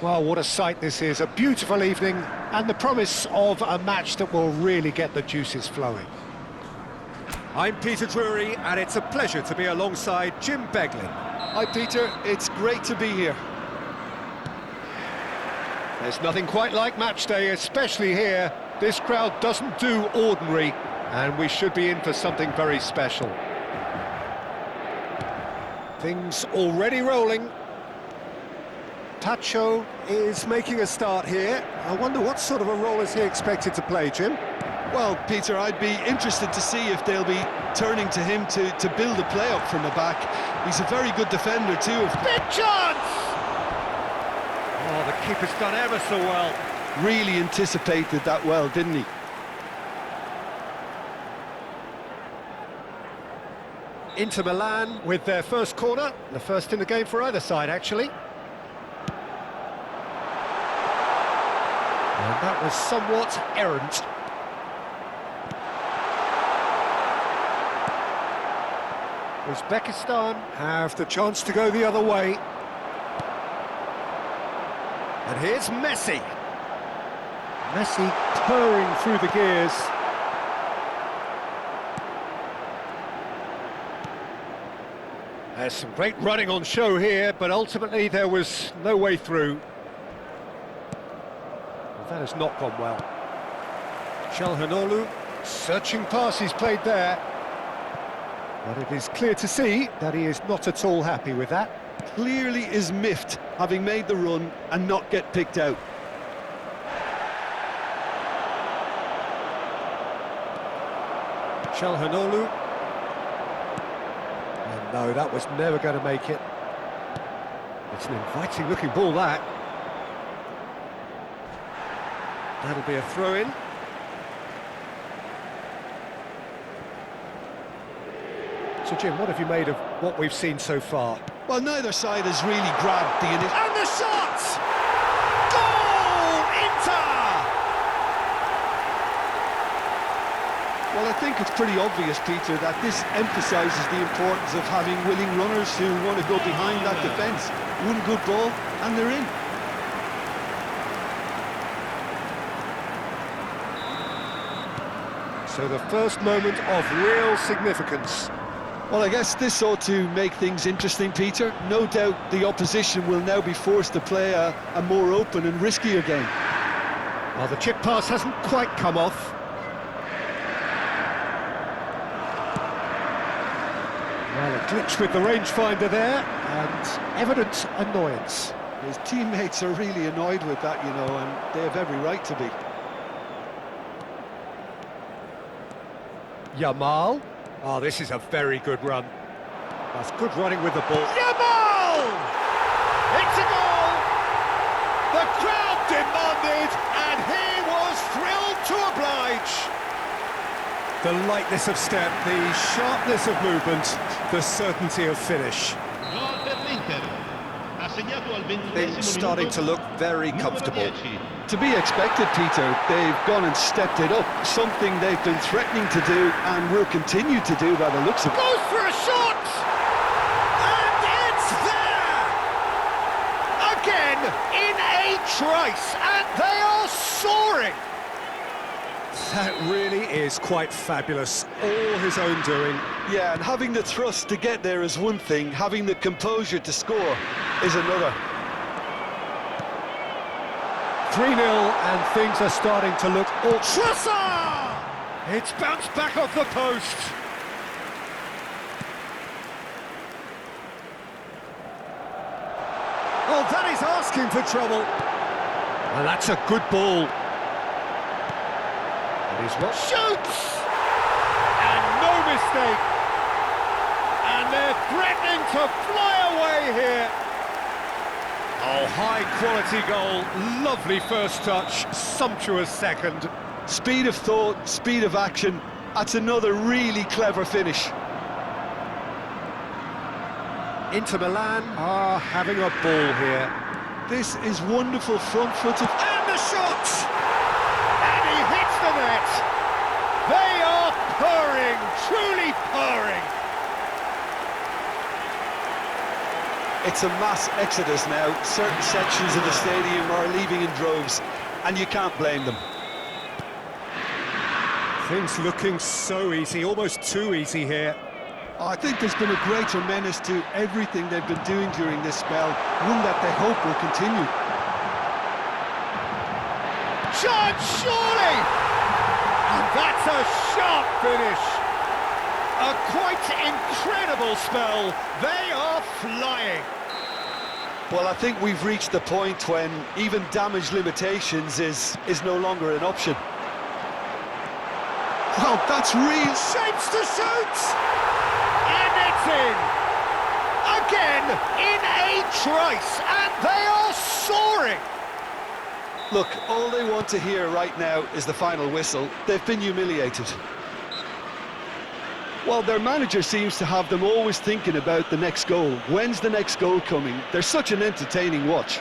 Well, what a sight this is, a beautiful evening and the promise of a match that will really get the juices flowing. I'm Peter Drury and it's a pleasure to be alongside Jim Beglin. Hi Peter, it's great to be here. There's nothing quite like match day, especially here. This crowd doesn't do ordinary, and we should be in for something very special. Things already rolling. Tacho is making a start here. I wonder what sort of a role is he expected to play, Jim? Well, Peter, I'd be interested to see if they'll be turning to him to build a play up from the back. He's a very good defender too. Big chance! Oh, the keeper's done ever so well. Really anticipated that well, didn't he? Inter Milan with their first corner, the first in the game for either side, actually. And that was somewhat errant. Uzbekistan have the chance to go the other way. And here's Messi. Messi purring through the gears. There's some great running on show here, but ultimately there was no way through. Well, that has not gone well. Çalhanoğlu, searching pass he's played there. But it is clear to see that he is not at all happy with that. Clearly is miffed, having made the run and not get picked out. Çalhanoğlu. And no, that was never going to make it. It's an inviting looking ball, that. That'll be a throw-in. So, Jim, what have you made of what we've seen so far? Well, neither side has really grabbed the initiative. And the shot! Goal! Inter! Well, I think it's pretty obvious, Peter, that this emphasises the importance of having willing runners who want to go behind that defence. One good ball, and they're in. So the first moment of real significance. Well, I guess this ought to make things interesting, Peter. No doubt the opposition will now be forced to play a more open and riskier game. Well, the chip pass hasn't quite come off. Well, a glitch with the rangefinder there, and evident annoyance. His teammates are really annoyed with that, you know, and they have every right to be. Yamal. Oh, this is a very good run. That's good running with the ball. Yamal! It's a goal! The crowd demanded, and he was thrilled to oblige. The lightness of step, the sharpness of movement, the certainty of finish. Things starting to look very comfortable. To be expected, Peter. They've gone and stepped it up, something they've been threatening to do and will continue to do by the looks of it. Goes for a shot! And it's there! Again, in a trice, and they are soaring! That really is quite fabulous, all his own doing. Yeah, and having the thrust to get there is one thing, having the composure to score is another. 3-0, and things are starting to look all... Trossard! It's bounced back off the post. Oh, that is asking for trouble. And that's a good ball. It is what shoots! And no mistake. And they're threatening to fly away here. Oh, high-quality goal, lovely first touch, sumptuous second. Speed of thought, speed of action, that's another really clever finish. Inter Milan are having a ball here. This is wonderful front-footed. And the shot! And he hits the net! They are purring, truly purring! It's a mass exodus now. Certain sections of the stadium are leaving in droves, and you can't blame them. Things looking so easy, almost too easy here. I think there's been a greater menace to everything they've been doing during this spell, one that they hope will continue. Shot, surely! And that's a sharp finish. A quite incredible spell. They are flying. Well, I think we've reached the point when even damage limitations is no longer an option. Well, that's real. Shapes to shoot! And it's in! Again, in a trice, and they are soaring! Look, all they want to hear right now is the final whistle. They've been humiliated. Well, their manager seems to have them always thinking about the next goal. When's the next goal coming? They're such an entertaining watch.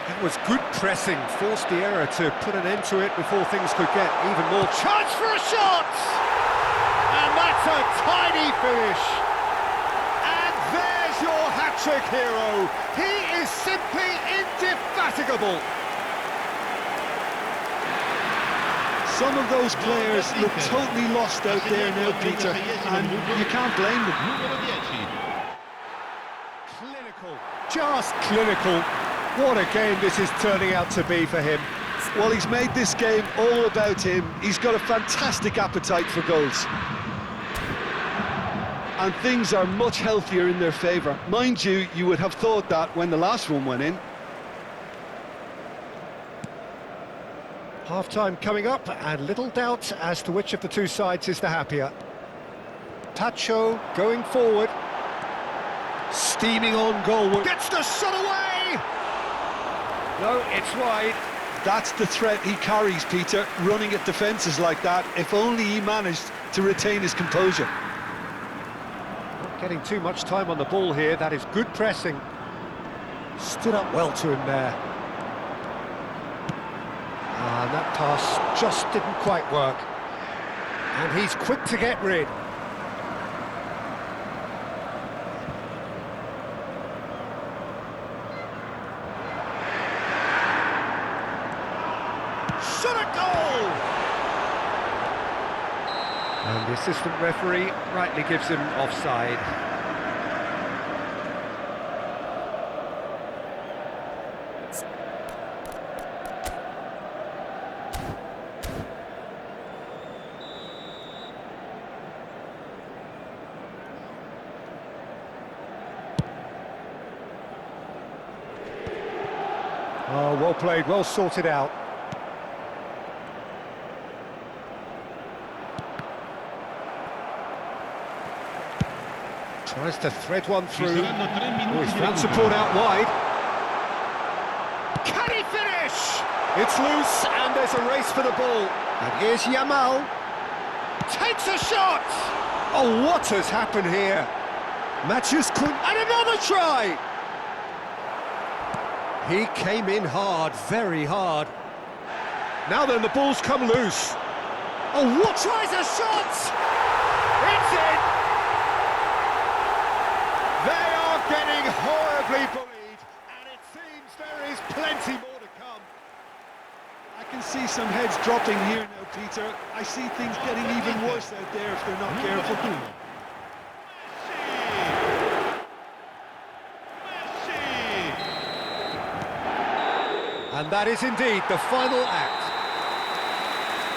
That was good pressing, forced the error to put an end to it before things could get even more... Chance for a shot! And that's a tiny finish. And there's your hat-trick hero. He is simply indefatigable. Some of those players look totally lost out there now, Peter, and you can't blame them. Clinical, just clinical. What a game this is turning out to be for him. Well, he's made this game all about him. He's got a fantastic appetite for goals. And things are much healthier in their favour. Mind you, you would have thought that when the last one went in. Half-time coming up, and little doubt as to which of the two sides is the happier. Tacho going forward. Steaming on goal. Gets the shot away! No, it's wide. That's the threat he carries, Peter, running at defences like that. If only he managed to retain his composure. Not getting too much time on the ball here. That is good pressing. Stood up well to him there. And that pass just didn't quite work. And he's quick to get rid. Shot a goal! And the assistant referee rightly gives him offside. Oh, well played, well sorted out. Tries to thread one through. Oh, he's found support out wide. Can he finish? It's loose, and there's a race for the ball. And here's Yamal. Takes a shot! Oh, what has happened here? Matches could... And another try! He came in hard, very hard. Now then, the ball's come loose. Oh, what? Tries a shot! It's in! They are getting horribly bullied, and it seems there is plenty more to come. I can see some heads dropping here now, Peter. I see things getting even worse out there if they're not careful. And that is indeed the final act.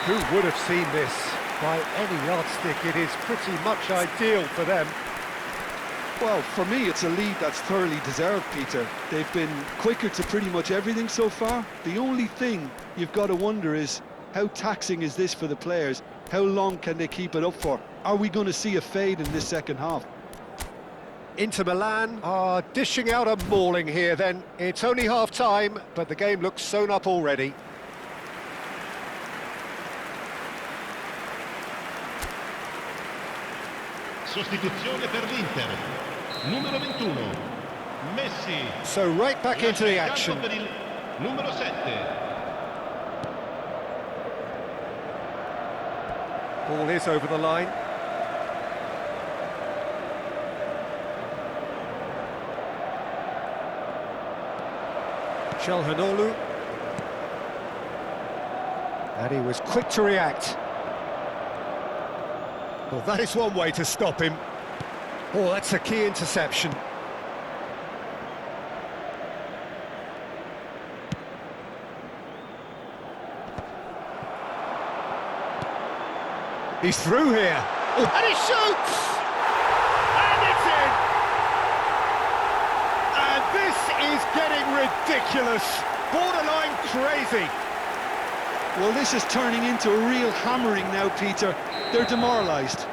Who would have seen this? By any yardstick, it is pretty much ideal for them. Well, for me, it's a lead that's thoroughly deserved, Peter. They've been quicker to pretty much everything so far. The only thing you've got to wonder is, how taxing is this for the players? How long can they keep it up for? Are we going to see a fade in this second half? Inter Milan are dishing out a mauling here then. It's only half-time, but the game looks sewn up already. Sostituzione per l'Inter. Numero 21. Messi. So right back into the action. Per il numero 7. Ball is over the line. Çalhanoğlu. And he was quick to react. Well, that is one way to stop him. Oh, that's a key interception. He's through here. Oh, and he shoots! And it's in! And this is getting ridiculous. Borderline crazy. Well, this is turning into a real hammering now, Peter. They're demoralised.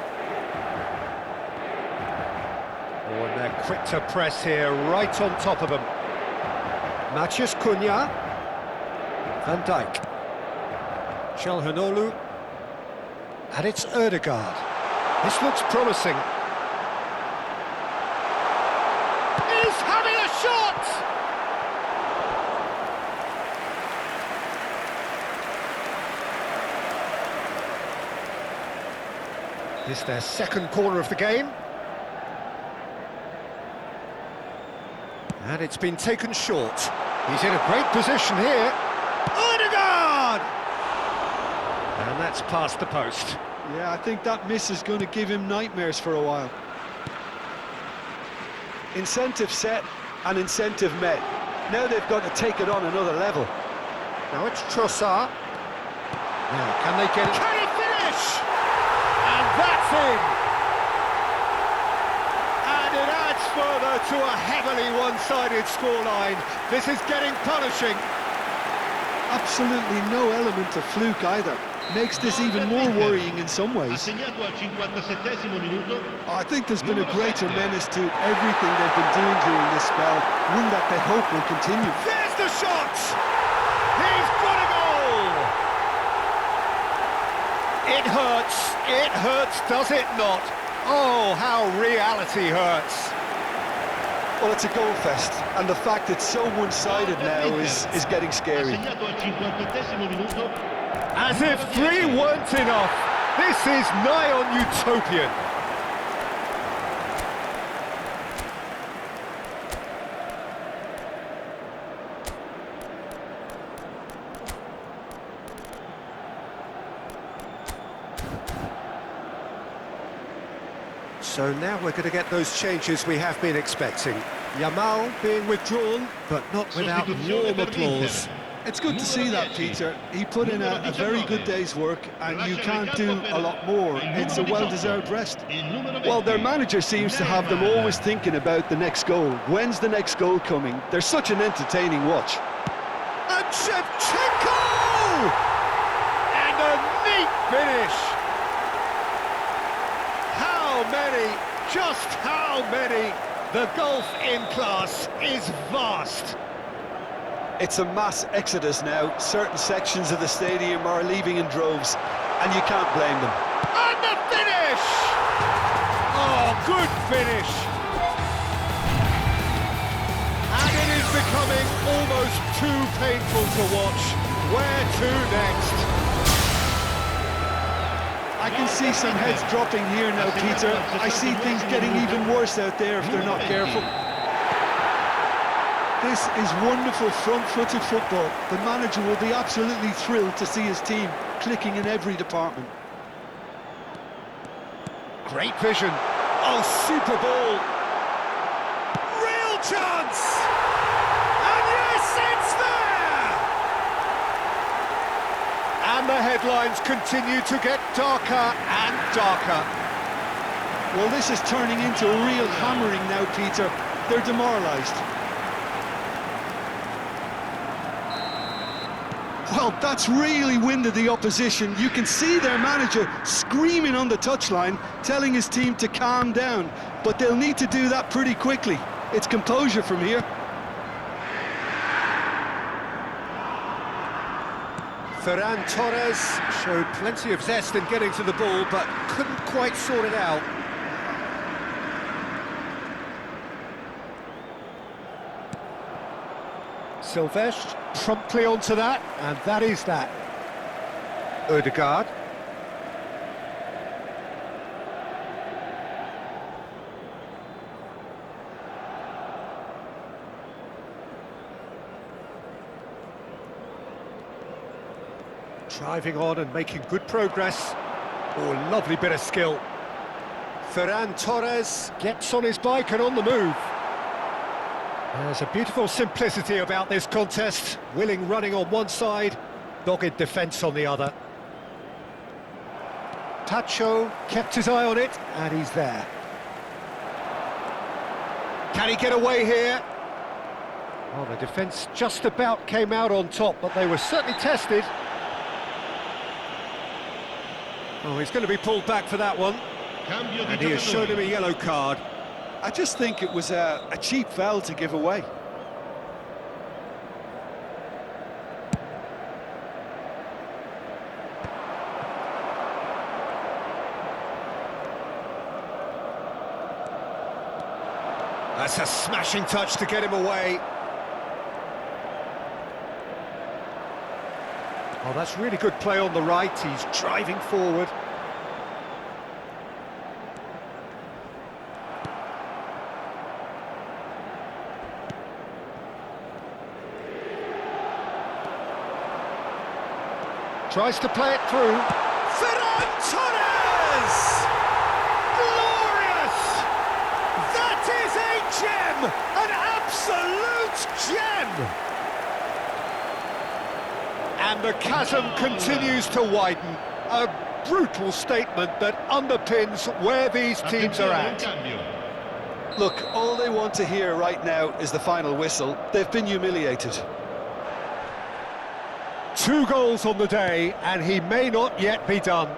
Oh, and they're quick to press here, right on top of them. Matheus Cunha. Van Dijk. Çalhanoğlu. And it's Ødegaard. This looks promising. He's having a shot! This is their second corner of the game. And it's been taken short. He's in a great position here. Ødegaard! And that's past the post. Yeah, I think that miss is going to give him nightmares for a while. Incentive set and incentive met. Now they've got to take it on another level. Now it's Trossard. Now, can they get it? Can he finish? And that's in! And it adds further to a heavily one-sided scoreline. This is getting punishing. Absolutely no element of fluke either. Makes this even more worrying in some ways. Assegnato al 57esimo minuto. I think there's been a greater menace to everything they've been doing during this spell, one that they hope will continue. There's the shot! He's got a goal! It hurts, does it not? Oh, how reality hurts. Well, it's a goal fest, and the fact it's so one-sided now is getting scary. Assegnato al 58esimo minuto. As if 3 weren't enough, this is nigh on utopian. So now we're going to get those changes we have been expecting. Yamal being withdrawn, but not without warm applause. It's good to see that, Peter. He put in a very good day's work, and you can't do a lot more. It's a well-deserved rest. Well, their manager seems to have them always thinking about the next goal. When's the next goal coming? They're such an entertaining watch. And Shevchenko! And a neat finish! How many, just how many? The gulf in class is vast. It's a mass exodus now. Certain sections of the stadium are leaving in droves, and you can't blame them. And the finish! Oh, good finish! And it is becoming almost too painful to watch. Where to next? I can see some heads dropping here now, Peter. I see things getting even worse out there if they're not careful. This is wonderful front-footed football. The manager will be absolutely thrilled to see his team clicking in every department. Great vision. Oh, super ball. Real chance! And yes, it's there! And the headlines continue to get darker and darker. Well, this is turning into a real hammering now, Peter. They're demoralised. Well, that's really winded the opposition. You can see their manager screaming on the touchline, telling his team to calm down. But they'll need to do that pretty quickly. It's composure from here. Ferran Torres showed plenty of zest in getting to the ball, but couldn't quite sort it out. Silvestre promptly onto that, and that is that. Ødegaard. Driving on and making good progress. Oh, lovely bit of skill. Ferran Torres gets on his bike and on the move. There's a beautiful simplicity about this contest. Willing running on one side, dogged defence on the other. Tacho kept his eye on it, and he's there. Can he get away here? Well, the defence just about came out on top, but they were certainly tested. Oh, he's going to be pulled back for that one. Cambio di And he has shown him a giocatore. yellow card. I just think it was a cheap foul to give away. That's a smashing touch to get him away. Oh, that's really good play on the right. He's driving forward. Tries to play it through. Ferran Torres! Glorious! That is a gem! An absolute gem! And the chasm continues to widen. A brutal statement that underpins where these teams are Attenzione, un at. cambio. Look, all they want to hear right now is the final whistle. They've been humiliated. 2 goals on the day, and he may not yet be done.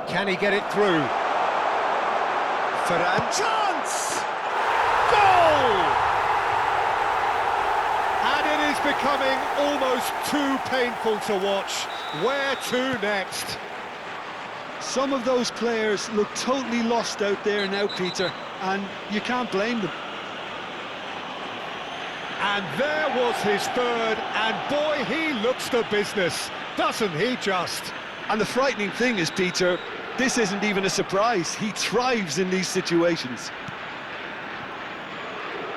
Can he get it through? Ferran. Chance! Goal! And it is becoming almost too painful to watch. Where to next? Some of those players look totally lost out there now, Peter, and you can't blame them. And there was his third, and boy, he looks the business, doesn't he just? And the frightening thing is, Peter, this isn't even a surprise. He thrives in these situations.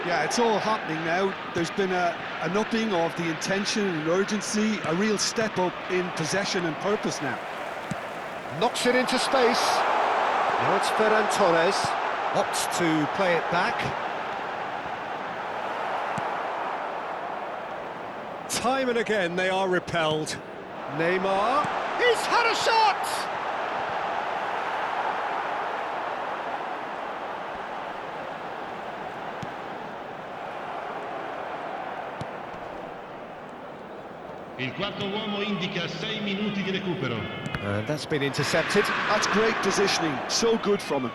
Yeah, it's all happening now. There's been an upping of the intention and urgency, a real step up in possession and purpose now. Knocks it into space. Now it's Ferran Torres. Opts to play it back. Time and again they are repelled. Neymar. He's had a shot! Il quarto uomo indica 6 minuti di recupero. And that's been intercepted. That's great positioning, so good from him.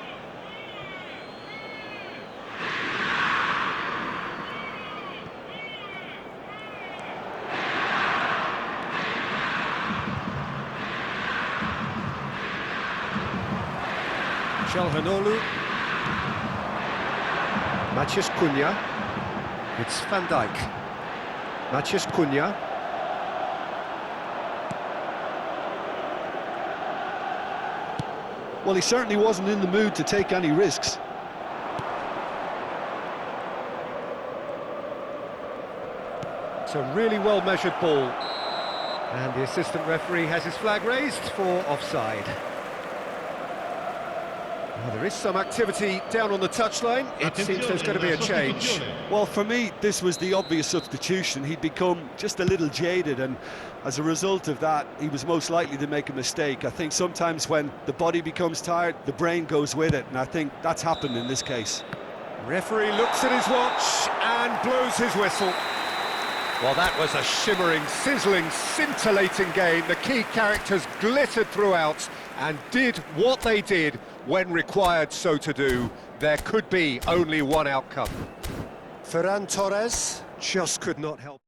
Çalhanoğlu. Matheus Cunha. It's Van Dijk. Matheus Cunha. Well, he certainly wasn't in the mood to take any risks. It's a really well-measured ball. And the assistant referee has his flag raised for offside. Well, there is some activity down on the touchline. It seems there's going to be a change. Well, for me, this was the obvious substitution. He'd become just a little jaded, and as a result of that, he was most likely to make a mistake. I think sometimes when the body becomes tired, the brain goes with it, and I think that's happened in this case. Referee looks at his watch and blows his whistle. Well, that was a shimmering, sizzling, scintillating game. The key characters glittered throughout and did what they did when required so to do. There could be only one outcome. Ferran Torres just could not help.